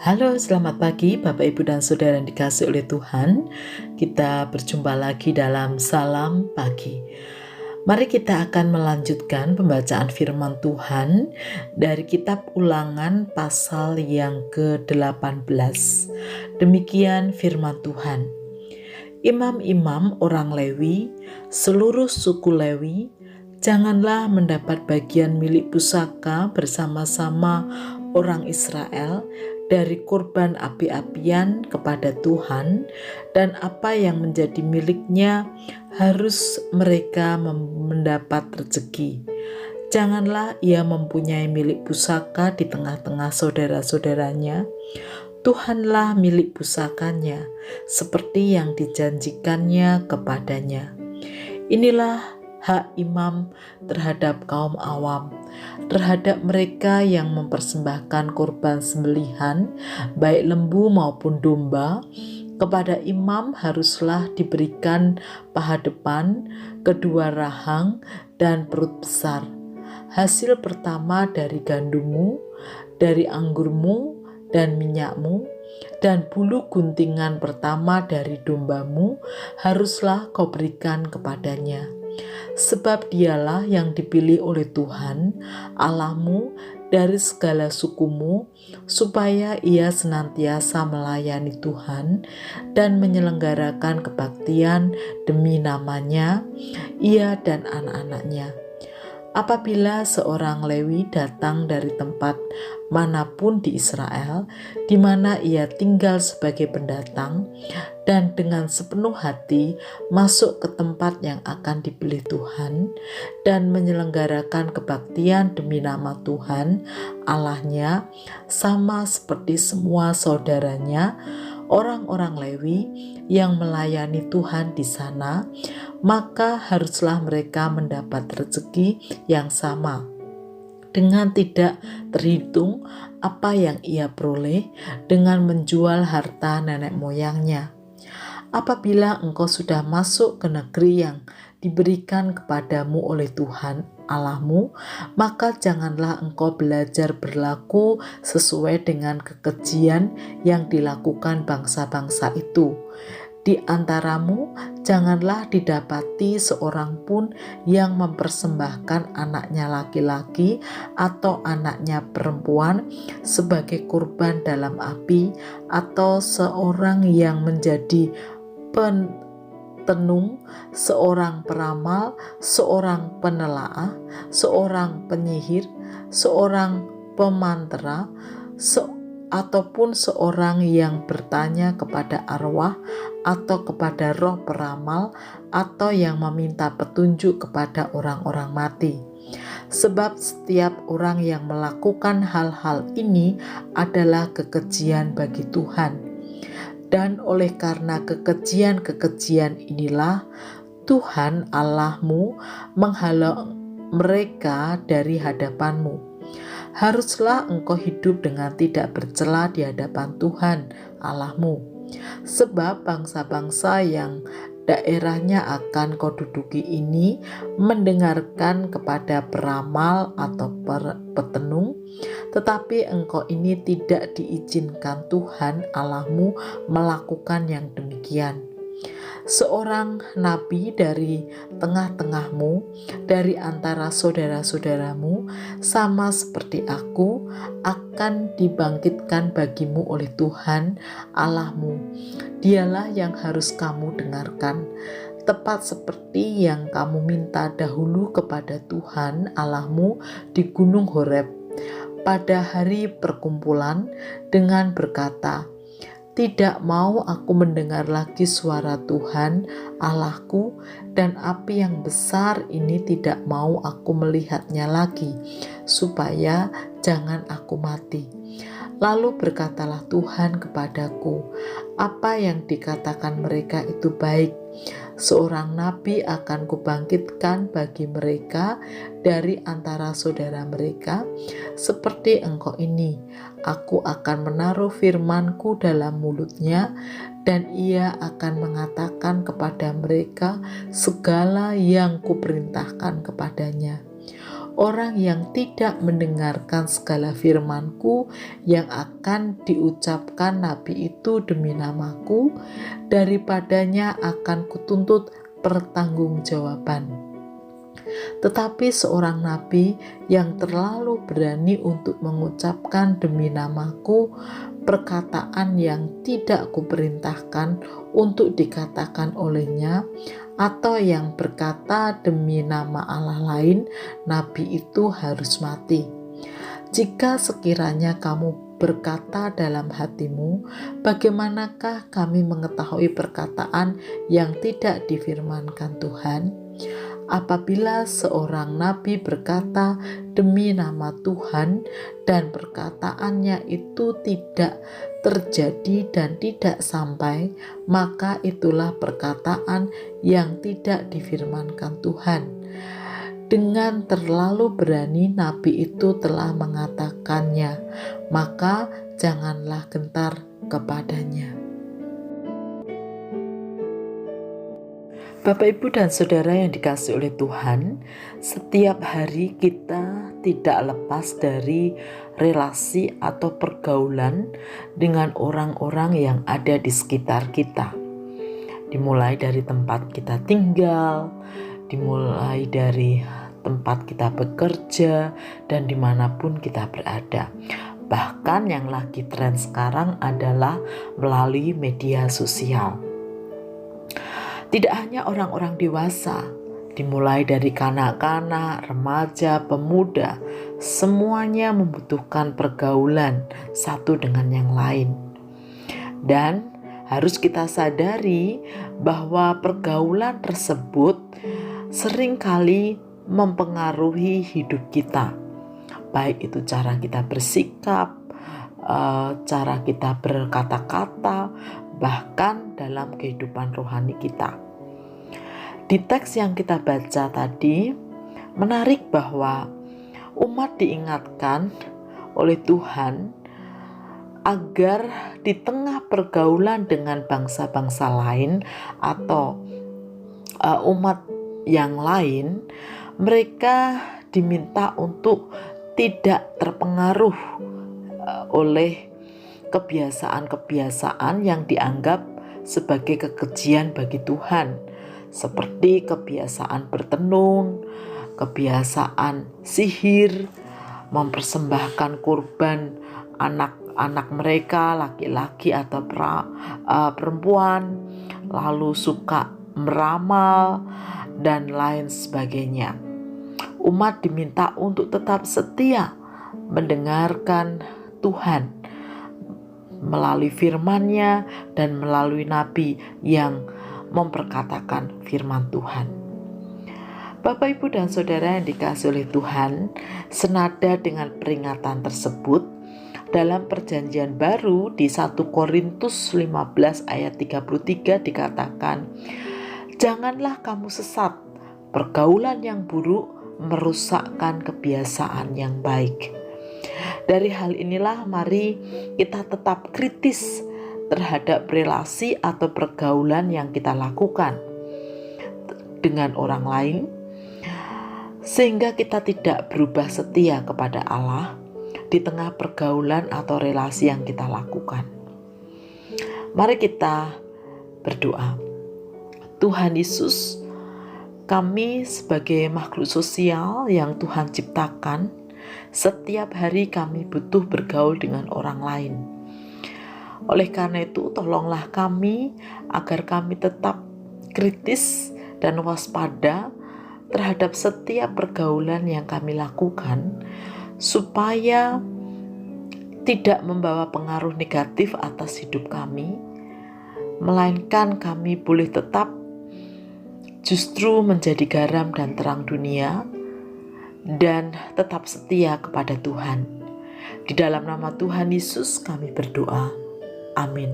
Halo, selamat pagi Bapak Ibu dan Saudara yang dikasihi oleh Tuhan. Kita berjumpa lagi dalam Salam Pagi. Mari kita akan melanjutkan pembacaan firman Tuhan dari kitab Ulangan pasal yang ke-18. Demikian firman Tuhan. Imam-imam orang Lewi, seluruh suku Lewi, janganlah mendapat bagian milik pusaka bersama-sama orang Israel dari kurban api-apian kepada Tuhan, dan apa yang menjadi miliknya harus mereka mendapat rezeki. Janganlah ia mempunyai milik pusaka di tengah-tengah saudara-saudaranya. Tuhanlah milik pusakanya, seperti yang dijanjikannya kepadanya. Inilah hak imam terhadap kaum awam, terhadap mereka yang mempersembahkan kurban sembelihan, baik lembu maupun domba. Kepada imam haruslah diberikan paha depan, kedua rahang, dan perut besar. Hasil pertama dari gandummu, dari anggurmu, dan minyakmu, dan bulu guntingan pertama dari dombamu haruslah kau berikan kepadanya. Sebab dialah yang dipilih oleh Tuhan Allahmu dari segala sukumu, supaya ia senantiasa melayani Tuhan dan menyelenggarakan kebaktian demi namanya, ia dan anak-anaknya. Apabila seorang Lewi datang dari tempat manapun di Israel, di mana ia tinggal sebagai pendatang, dan dengan sepenuh hati masuk ke tempat yang akan dipilih Tuhan, dan menyelenggarakan kebaktian demi nama Tuhan Allahnya, sama seperti semua saudaranya, orang-orang Lewi yang melayani Tuhan di sana, maka haruslah mereka mendapat rezeki yang sama, dengan tidak terhitung apa yang ia peroleh dengan menjual harta nenek moyangnya. Apabila engkau sudah masuk ke negeri yang diberikan kepadamu oleh Tuhan Allahmu, maka janganlah engkau belajar berlaku sesuai dengan kekejian yang dilakukan bangsa-bangsa itu. Di antaramu janganlah didapati seorang pun yang mempersembahkan anaknya laki-laki atau anaknya perempuan sebagai kurban dalam api, atau seorang yang menjadi penenung, seorang peramal, seorang penelaah, seorang penyihir, seorang pemantera, ataupun seorang yang bertanya kepada arwah atau kepada roh peramal, atau yang meminta petunjuk kepada orang-orang mati. Sebab setiap orang yang melakukan hal-hal ini adalah kekejian bagi Tuhan. Dan oleh karena kekejian-kekejian inilah Tuhan Allahmu menghalau mereka dari hadapanmu. Haruslah engkau hidup dengan tidak bercela di hadapan Tuhan Allahmu. Sebab bangsa-bangsa yang daerahnya akan kau duduki ini mendengarkan kepada peramal atau petenung, tetapi engkau ini tidak diizinkan Tuhan Allahmu melakukan yang demikian. Seorang nabi dari tengah-tengahmu, dari antara saudara-saudaramu, sama seperti aku, akan dibangkitkan bagimu oleh Tuhan Allahmu. Dialah yang harus kamu dengarkan, tepat seperti yang kamu minta dahulu kepada Tuhan Allahmu di Gunung Horeb pada hari perkumpulan, dengan berkata, tidak mau aku mendengar lagi suara Tuhan Allahku, dan api yang besar ini tidak mau aku melihatnya lagi, supaya jangan aku mati. Lalu berkatalah Tuhan kepadaku, apa yang dikatakan mereka itu baik. Seorang nabi akan kubangkitkan bagi mereka dari antara saudara mereka, seperti engkau ini. Aku akan menaruh firmanku dalam mulutnya, dan ia akan mengatakan kepada mereka segala yang kuperintahkan kepadanya. orang yang tidak mendengarkan segala firman-Ku yang akan diucapkan nabi itu demi nama-Ku, daripadanya akan kutuntut pertanggungjawaban. Tetapi seorang nabi yang terlalu berani untuk mengucapkan demi nama-Ku perkataan yang tidak kuperintahkan untuk dikatakan olehnya, atau yang berkata demi nama Allah lain, nabi itu harus mati. Jika sekiranya kamu berkata dalam hatimu, bagaimanakah kami mengetahui perkataan yang tidak difirmankan Tuhan? Apabila seorang nabi berkata demi nama Tuhan dan perkataannya itu tidak terjadi dan tidak sampai, maka itulah perkataan yang tidak difirmankan Tuhan. Dengan terlalu berani nabi itu telah mengatakannya, maka janganlah gentar kepadanya. Bapak, Ibu, dan Saudara yang dikasihi oleh Tuhan, setiap hari kita tidak lepas dari relasi atau pergaulan dengan orang-orang yang ada di sekitar kita. Dimulai dari tempat kita tinggal, dimulai dari tempat kita bekerja, dan dimanapun kita berada. Bahkan yang lagi tren sekarang adalah melalui media sosial. Tidak hanya orang-orang dewasa, dimulai dari kanak-kanak, remaja, pemuda, semuanya membutuhkan pergaulan satu dengan yang lain. Dan harus kita sadari bahwa pergaulan tersebut seringkali mempengaruhi hidup kita. Baik itu cara kita bersikap, cara kita berkata-kata, bahkan dalam kehidupan rohani kita. Di teks yang kita baca tadi, menarik bahwa umat diingatkan oleh Tuhan agar di tengah pergaulan dengan bangsa-bangsa lain atau umat yang lain, mereka diminta untuk tidak terpengaruh oleh kebiasaan-kebiasaan yang dianggap sebagai kekejian bagi Tuhan, seperti kebiasaan bertenung, kebiasaan sihir, mempersembahkan kurban anak-anak mereka, laki-laki atau perempuan, lalu suka meramal, dan lain sebagainya. Umat diminta untuk tetap setia mendengarkan Tuhan melalui firman-Nya dan melalui nabi yang memperkatakan firman Tuhan. Bapak, Ibu, dan Saudara yang dikasihi oleh Tuhan, senada dengan peringatan tersebut, dalam perjanjian baru di 1 Korintus 15 ayat 33 dikatakan, "Janganlah kamu sesat, pergaulan yang buruk merusakkan kebiasaan yang baik." Dari hal inilah mari kita tetap kritis terhadap relasi atau pergaulan yang kita lakukan dengan orang lain, sehingga kita tidak berubah setia kepada Allah di tengah pergaulan atau relasi yang kita lakukan. Mari kita berdoa. Tuhan Yesus, kami sebagai makhluk sosial yang Tuhan ciptakan, setiap hari kami butuh bergaul dengan orang lain. Oleh karena itu, tolonglah kami agar kami tetap kritis dan waspada terhadap setiap pergaulan yang kami lakukan, supaya tidak membawa pengaruh negatif atas hidup kami, melainkan kami boleh tetap justru menjadi garam dan terang dunia, dan tetap setia kepada Tuhan. Di dalam nama Tuhan Yesus kami berdoa. Amin.